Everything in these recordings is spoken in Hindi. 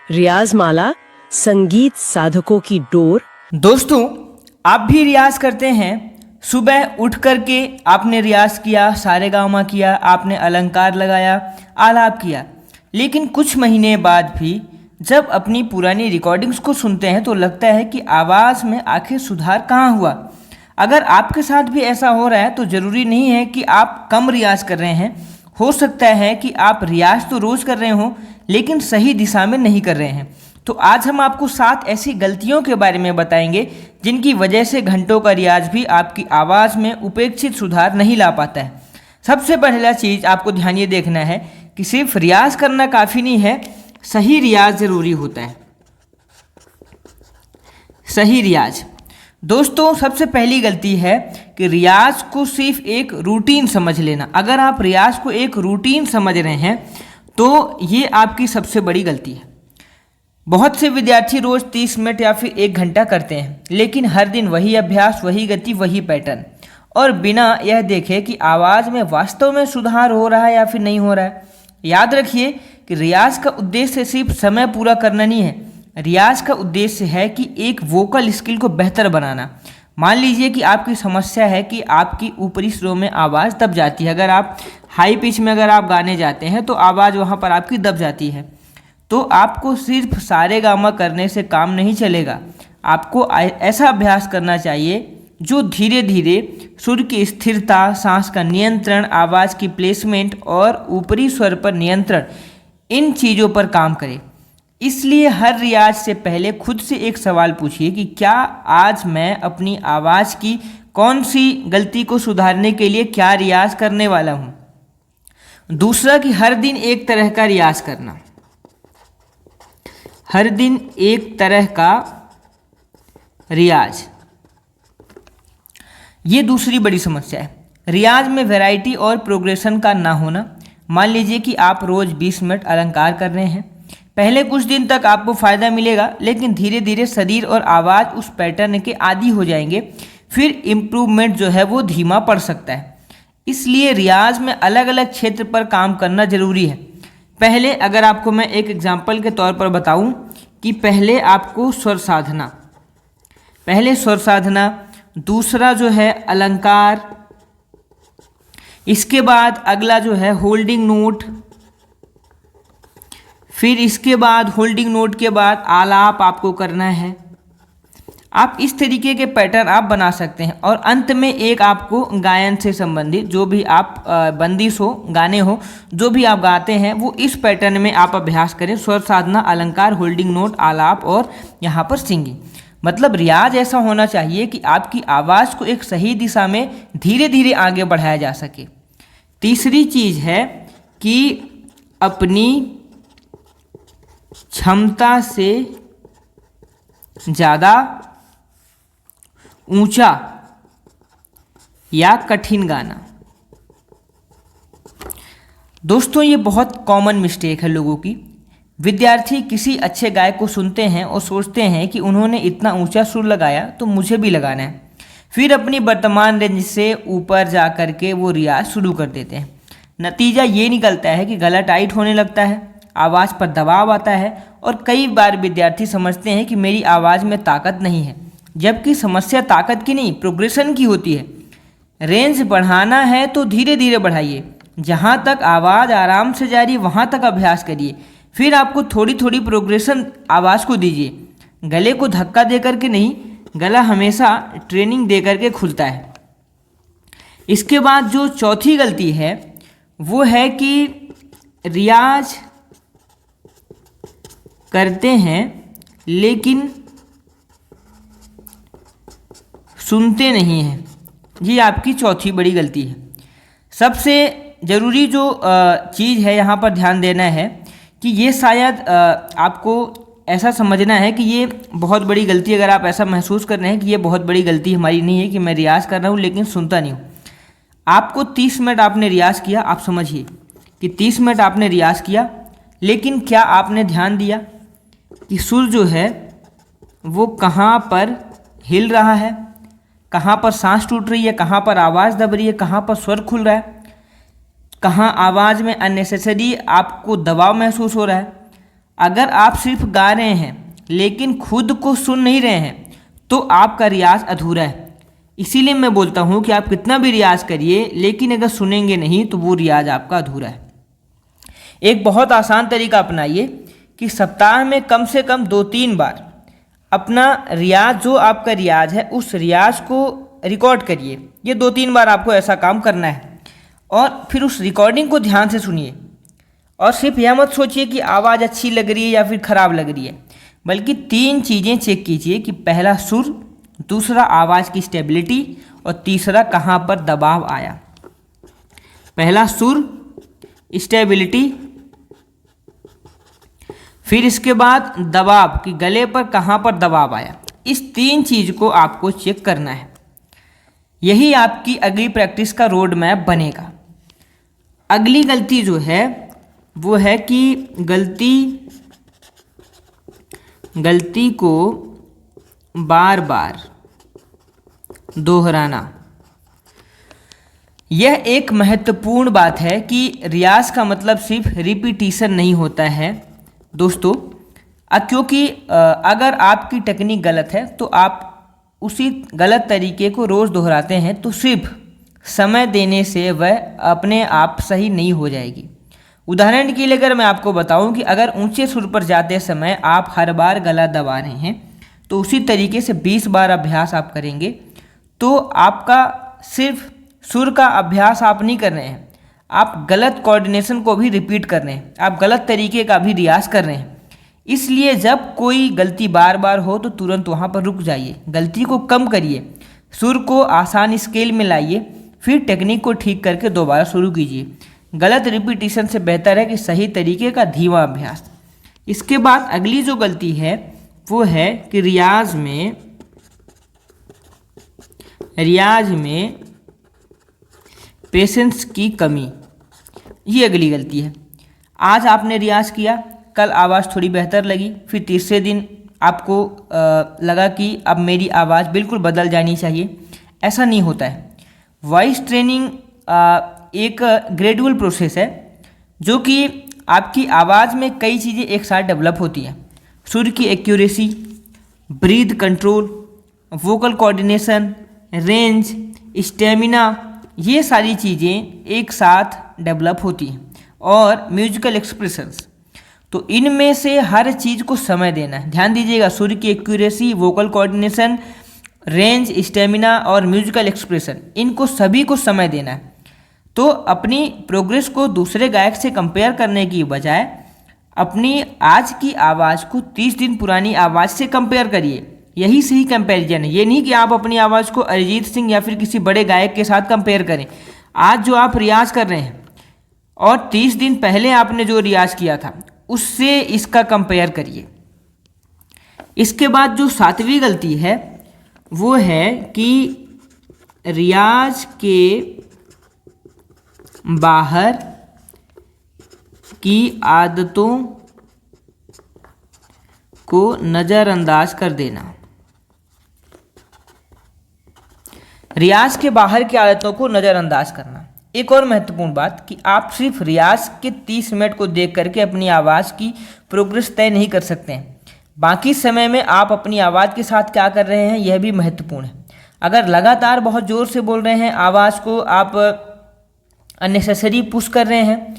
रियाज माला, संगीत साधकों की डोर। दोस्तों, आप भी रियाज करते हैं? सुबह उठ करके आपने रियाज किया, सारेगामा किया, आपने अलंकार लगाया, आलाप किया, लेकिन कुछ महीने बाद भी जब अपनी पुरानी रिकॉर्डिंग्स को सुनते हैं तो लगता है कि आवाज़ में आखिर सुधार कहाँ हुआ। अगर आपके साथ भी ऐसा हो रहा है तो ज़रूरी नहीं है कि आप कम रियाज कर रहे हैं। हो सकता है कि आप रियाज तो रोज़ कर रहे हो लेकिन सही दिशा में नहीं कर रहे हैं। तो आज हम आपको 7 ऐसी गलतियों के बारे में बताएंगे जिनकी वजह से घंटों का रियाज भी आपकी आवाज़ में उपेक्षित सुधार नहीं ला पाता है। सबसे पहला चीज़ आपको ध्यान ये देखना है कि सिर्फ रियाज करना काफ़ी नहीं है, सही रियाज ज़रूरी होता है। सही रियाज। दोस्तों, सबसे पहली गलती है कि रियाज को सिर्फ एक रूटीन समझ लेना। अगर आप रियाज को एक रूटीन समझ रहे हैं तो ये आपकी सबसे बड़ी गलती है। बहुत से विद्यार्थी रोज़ 30 मिनट या फिर 1 घंटा करते हैं, लेकिन हर दिन वही अभ्यास, वही गति, वही पैटर्न, और बिना यह देखे कि आवाज़ में वास्तव में सुधार हो रहा है या फिर नहीं हो रहा है। याद रखिए कि रियाज का उद्देश्य सिर्फ समय पूरा करना नहीं है। रियाज का उद्देश्य है कि एक वोकल स्किल को बेहतर बनाना। मान लीजिए कि आपकी समस्या है कि आपकी ऊपरी स्वरों में आवाज़ दब जाती है। अगर आप हाई पिच में अगर आप गाने जाते हैं तो आवाज़ वहाँ पर आपकी दब जाती है। तो आपको सिर्फ सारेगामा करने से काम नहीं चलेगा। आपको ऐसा अभ्यास करना चाहिए जो धीरे धीरे सुर की स्थिरता, सांस का नियंत्रण, आवाज़ की प्लेसमेंट और ऊपरी स्वर पर नियंत्रण, इन चीज़ों पर काम करे। इसलिए हर रियाज से पहले खुद से एक सवाल पूछिए कि क्या आज मैं अपनी आवाज़ की कौन सी गलती को सुधारने के लिए क्या रियाज करने वाला हूँ। दूसरा कि हर दिन एक तरह का रियाज करना। हर दिन एक तरह का रियाज, ये दूसरी बड़ी समस्या है। रियाज में वैरायटी और प्रोग्रेशन का ना होना। मान लीजिए कि आप रोज़ 20 मिनट अलंकार कर रहे हैं। पहले कुछ दिन तक आपको फ़ायदा मिलेगा, लेकिन धीरे धीरे शरीर और आवाज़ उस पैटर्न के आदी हो जाएंगे। फिर इम्प्रूवमेंट जो है वो धीमा पड़ सकता है। इसलिए रियाज में अलग अलग क्षेत्र पर काम करना ज़रूरी है। पहले अगर आपको मैं एक एग्जाम्पल के तौर पर बताऊं कि पहले आपको स्वर साधना, पहले स्वर साधना, दूसरा जो है अलंकार, इसके बाद अगला जो है होल्डिंग नोट, फिर इसके बाद होल्डिंग नोट के बाद आलाप आपको करना है। आप इस तरीके के पैटर्न आप बना सकते हैं। और अंत में एक आपको गायन से संबंधित जो भी आप बंदिश हो, गाने हो, जो भी आप गाते हैं वो इस पैटर्न में आप अभ्यास करें। स्वर साधना, अलंकार, होल्डिंग नोट, आलाप और यहाँ पर सिंगिंग। मतलब रियाज ऐसा होना चाहिए कि आपकी आवाज़ को एक सही दिशा में धीरे धीरे आगे बढ़ाया जा सके। तीसरी चीज़ है कि अपनी क्षमता से ज़्यादा ऊंचा या कठिन गाना। दोस्तों, ये बहुत कॉमन मिस्टेक है लोगों की। विद्यार्थी किसी अच्छे गायक को सुनते हैं और सोचते हैं कि उन्होंने इतना ऊंचा सुर लगाया तो मुझे भी लगाना है। फिर अपनी वर्तमान रेंज से ऊपर जा कर के वो रियाज शुरू कर देते हैं। नतीजा ये निकलता है कि गला टाइट होने लगता है, आवाज़ पर दबाव आता है और कई बार विद्यार्थी समझते हैं कि मेरी आवाज़ में ताकत नहीं है, जबकि समस्या ताकत की नहीं, प्रोग्रेशन की होती है। रेंज बढ़ाना है तो धीरे धीरे बढ़ाइए। जहाँ तक आवाज़ आराम से जा रही है वहाँ तक अभ्यास करिए। फिर आपको थोड़ी थोड़ी प्रोग्रेशन आवाज़ को दीजिए। गले को धक्का दे करके नहीं, गला हमेशा ट्रेनिंग दे करके खुलता है। इसके बाद जो चौथी गलती है वो है कि रियाज करते हैं लेकिन सुनते नहीं हैं। ये आपकी चौथी बड़ी गलती है। सबसे ज़रूरी जो चीज़ है यहाँ पर ध्यान देना है कि ये शायद आपको ऐसा समझना है कि ये बहुत बड़ी गलती, अगर आप ऐसा महसूस कर रहे हैं कि ये बहुत बड़ी गलती हमारी नहीं है कि मैं रियाज़ कर रहा हूँ लेकिन सुनता नहीं हूँ। आपको 30 मिनट आपने रियाज़ किया, आप समझिए कि 30 मिनट आपने रियाज़ किया, लेकिन क्या आपने ध्यान दिया कि सुर जो है वो कहाँ पर हिल रहा है, कहाँ पर सांस टूट रही है, कहाँ पर आवाज़ दब रही है, कहाँ पर स्वर खुल रहा है, कहाँ आवाज़ में अननेसेसरी आपको दबाव महसूस हो रहा है। अगर आप सिर्फ गा रहे हैं लेकिन खुद को सुन नहीं रहे हैं तो आपका रियाज अधूरा है। इसीलिए मैं बोलता हूँ कि आप कितना भी रियाज करिए लेकिन अगर सुनेंगे नहीं तो वो रियाज आपका अधूरा है। एक बहुत आसान तरीका अपनाइए कि सप्ताह में कम से कम 2-3 बार अपना रियाज, जो आपका रियाज है उस रियाज को रिकॉर्ड करिए। ये 2-3 बार आपको ऐसा काम करना है और फिर उस रिकॉर्डिंग को ध्यान से सुनिए और सिर्फ यह मत सोचिए कि आवाज़ अच्छी लग रही है या फिर ख़राब लग रही है, बल्कि 3 चीज़ें चेक कीजिए कि पहला सुर, दूसरा आवाज़ की स्टेबिलिटी और तीसरा कहाँ पर दबाव आया। पहला सुर, स्टेबिलिटी, फिर इसके बाद दबाव कि गले पर कहाँ पर दबाव आया। इस 3 चीज़ को आपको चेक करना है। यही आपकी अगली प्रैक्टिस का रोड मैप बनेगा। अगली गलती जो है वो है कि गलती को बार बार दोहराना। यह एक महत्वपूर्ण बात है कि रियाज का मतलब सिर्फ रिपीटिशन नहीं होता है दोस्तों, क्योंकि अगर आपकी टेक्निक गलत है तो आप उसी गलत तरीके को रोज़ दोहराते हैं तो सिर्फ समय देने से वह अपने आप सही नहीं हो जाएगी। उदाहरण के लिए अगर मैं आपको बताऊं कि अगर ऊंचे सुर पर जाते समय आप हर बार गला दबा रहे हैं तो उसी तरीके से 20 बार अभ्यास आप करेंगे तो आपका सिर्फ सुर का अभ्यास आप नहीं कर रहे हैं, आप गलत कोऑर्डिनेशन को भी रिपीट कर रहे हैं, आप गलत तरीके का भी रियाज कर रहे हैं। इसलिए जब कोई गलती बार बार हो तो तुरंत वहाँ पर रुक जाइए, गलती को कम करिए, सुर को आसान स्केल में लाइए, फिर टेक्निक को ठीक करके दोबारा शुरू कीजिए। गलत रिपीटिशन से बेहतर है कि सही तरीके का धीमा अभ्यास। इसके बाद अगली जो गलती है वो है कि रियाज में पेशेंस की कमी। ये अगली गलती है। आज आपने रियाज किया, कल आवाज़ थोड़ी बेहतर लगी, फिर तीसरे दिन आपको लगा कि अब मेरी आवाज़ बिल्कुल बदल जानी चाहिए। ऐसा नहीं होता है। वॉइस ट्रेनिंग एक ग्रेजुअल प्रोसेस है जो कि आपकी आवाज़ में कई चीज़ें एक साथ डेवलप होती हैं। सुर की accuracy, breath control, vocal coordination, range, stamina, ये सारी चीज़ें एक साथ डेवलप होती हैं और म्यूजिकल एक्सप्रेशंस। तो इनमें से हर चीज़ को समय देना है। ध्यान दीजिएगा, सुर की accuracy, vocal coordination, range, stamina और म्यूजिकल एक्सप्रेशन, इनको सभी को समय देना है। तो अपनी प्रोग्रेस को दूसरे गायक से कंपेयर करने की बजाय अपनी आज की आवाज़ को 30 दिन पुरानी आवाज़ से कंपेयर करिए। यही सही कंपैरिजन है। ये नहीं कि आप अपनी आवाज़ को अरिजीत सिंह या फिर किसी बड़े गायक के साथ कंपेयर करें। आज जो आप रियाज कर रहे हैं और 30 दिन पहले आपने जो रियाज किया था उससे इसका कंपेयर करिए। इसके बाद जो 7वीं गलती है वो है कि रियाज के बाहर की आदतों को नज़रअंदाज कर देना। रियाज के बाहर की आदतों को नज़रअंदाज करना। एक और महत्वपूर्ण बात कि आप सिर्फ रियाज के 30 मिनट को देख करके अपनी आवाज़ की प्रोग्रेस तय नहीं कर सकते हैं। बाकी समय में आप अपनी आवाज़ के साथ क्या कर रहे हैं यह भी महत्वपूर्ण है। अगर लगातार बहुत ज़ोर से बोल रहे हैं, आवाज़ को आप अननेसेसरी पुश कर रहे हैं,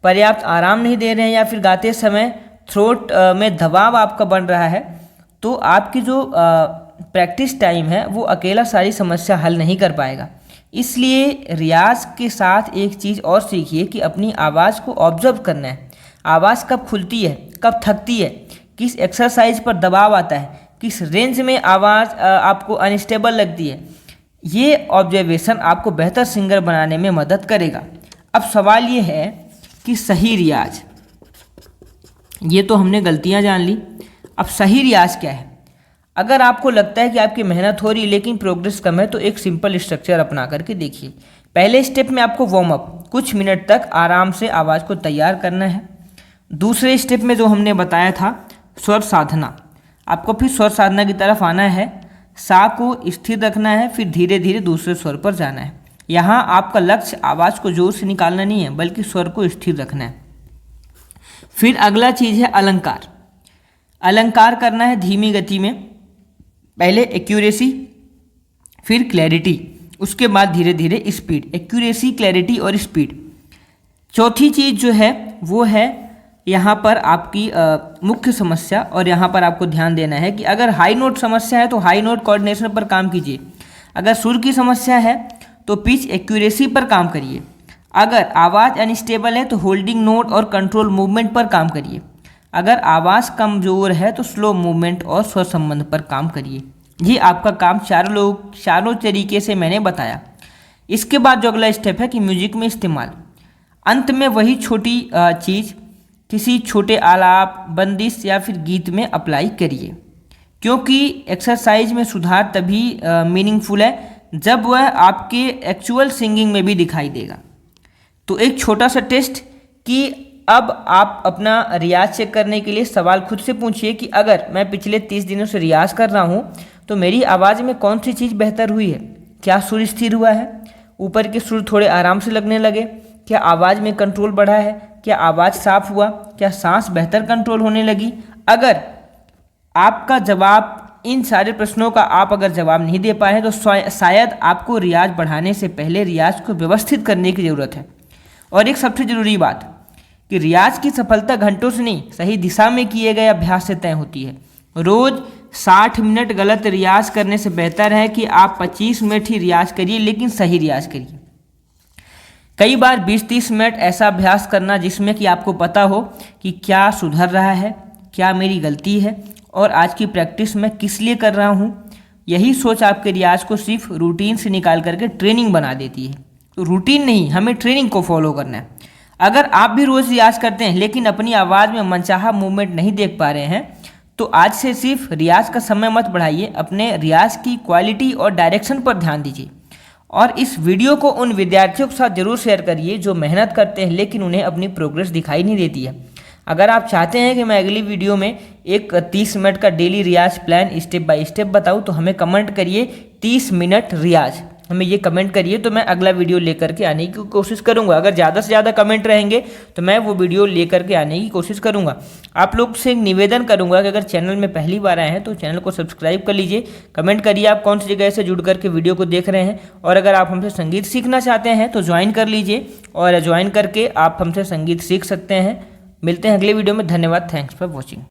पर्याप्त आराम नहीं दे रहे हैं या फिर गाते समय थ्रोट में दबाव आपका बन रहा है, तो आपकी जो प्रैक्टिस टाइम है वो अकेला सारी समस्या हल नहीं कर पाएगा। इसलिए रियाज के साथ एक चीज़ और सीखिए कि अपनी आवाज़ को ऑब्जर्व करना है। आवाज़ कब खुलती है, कब थकती है, किस एक्सरसाइज पर दबाव आता है, किस रेंज में आवाज़ आपको अनस्टेबल लगती है। ये ऑब्जर्वेशन आपको बेहतर सिंगर बनाने में मदद करेगा। अब सवाल ये है कि सही रियाज, ये तो हमने गलतियां जान ली, अब सही रियाज क्या है। अगर आपको लगता है कि आपकी मेहनत हो रही लेकिन प्रोग्रेस कम है तो एक सिंपल स्ट्रक्चर अपना करके देखिए। पहले स्टेप में आपको वार्म अप, कुछ मिनट तक आराम से आवाज़ को तैयार करना है। दूसरे स्टेप में जो हमने बताया था स्वर साधना, आपको फिर स्वर साधना की तरफ आना है। सा को स्थिर रखना है, फिर धीरे धीरे दूसरे स्वर पर जाना है। यहाँ आपका लक्ष्य आवाज़ को जोर से निकालना नहीं है बल्कि स्वर को स्थिर रखना है। फिर अगला चीज़ है अलंकार। अलंकार करना है धीमी गति में, पहले एक्यूरेसी, फिर क्लैरिटी, उसके बाद धीरे धीरे स्पीड। एक्यूरेसी, क्लैरिटी और स्पीड। चौथी चीज़ जो है वो है यहाँ पर आपकी मुख्य समस्या, और यहाँ पर आपको ध्यान देना है कि अगर हाई नोट समस्या है तो हाई नोट कोऑर्डिनेशन पर काम कीजिए। अगर सुर की समस्या है तो पिच एक्यूरेसी पर काम करिए। अगर आवाज़ अनस्टेबल है तो होल्डिंग नोट और कंट्रोल मूवमेंट पर काम करिए। अगर आवाज़ कमज़ोर है तो स्लो मूवमेंट और स्वर संबंध पर काम करिए। ये आपका काम चारों तरीके से मैंने बताया। इसके बाद जो अगला स्टेप है कि म्यूजिक में इस्तेमाल। अंत में वही छोटी चीज़ किसी छोटे आलाप, बंदिश या फिर गीत में अप्लाई करिए, क्योंकि एक्सरसाइज में सुधार तभी मीनिंगफुल है जब वह आपके एक्चुअल सिंगिंग में भी दिखाई देगा। तो एक छोटा सा टेस्ट कि अब आप अपना रियाज चेक करने के लिए सवाल खुद से पूछिए कि अगर मैं पिछले 30 दिनों से रियाज कर रहा हूँ तो मेरी आवाज़ में कौन सी चीज़ बेहतर हुई है। क्या सुर स्थिर हुआ है, ऊपर के सुर थोड़े आराम से लगने लगे, क्या आवाज़ में कंट्रोल बढ़ा है, क्या आवाज़ साफ हुआ, क्या सांस बेहतर कंट्रोल होने लगी। अगर आपका जवाब इन सारे प्रश्नों का आप अगर जवाब नहीं दे पाए हैं तो शायद आपको रियाज बढ़ाने से पहले रियाज को व्यवस्थित करने की ज़रूरत है। और एक सबसे ज़रूरी बात कि रियाज की सफलता घंटों से नहीं, सही दिशा में किए गए अभ्यास से तय होती है। रोज़ 60 मिनट गलत रियाज करने से बेहतर है कि आप 25 मिनट ही रियाज करिए, लेकिन सही रियाज करिए। कई बार 20-30 मिनट ऐसा अभ्यास करना जिसमें कि आपको पता हो कि क्या सुधर रहा है, क्या मेरी गलती है और आज की प्रैक्टिस मैं किस लिए कर रहा हूँ। यही सोच आपके रियाज को सिर्फ रूटीन से निकाल करके ट्रेनिंग बना देती है। तो रूटीन नहीं, हमें ट्रेनिंग को फॉलो करना है। अगर आप भी रोज़ रियाज करते हैं लेकिन अपनी आवाज़ में मनचाहा मूवमेंट नहीं देख पा रहे हैं तो आज से सिर्फ रियाज का समय मत बढ़ाइए, अपने रियाज की क्वालिटी और डायरेक्शन पर ध्यान दीजिए। और इस वीडियो को उन विद्यार्थियों के साथ जरूर शेयर करिए जो मेहनत करते हैं लेकिन उन्हें अपनी प्रोग्रेस दिखाई नहीं देती है। अगर आप चाहते हैं कि मैं अगली वीडियो में एक 30 मिनट का डेली रियाज प्लान स्टेप बाय स्टेप बताऊं तो हमें कमेंट करिए 30 मिनट रियाज, हमें ये कमेंट करिए तो मैं अगला वीडियो लेकर के आने की कोशिश करूंगा। अगर ज़्यादा से ज़्यादा कमेंट रहेंगे तो मैं वो वीडियो लेकर के आने की कोशिश करूंगा। आप लोग से निवेदन करूंगा कि अगर चैनल में पहली बार आए हैं तो चैनल को सब्सक्राइब कर लीजिए। कमेंट करिए आप कौन सी जगह से जुड़ करके वीडियो को देख रहे हैं, और अगर आप हमसे संगीत सीखना चाहते हैं तो ज्वाइन कर लीजिए, और ज्वाइन करके आप हमसे संगीत सीख सकते हैं। मिलते हैं अगले वीडियो में। धन्यवाद। Thanks for watching.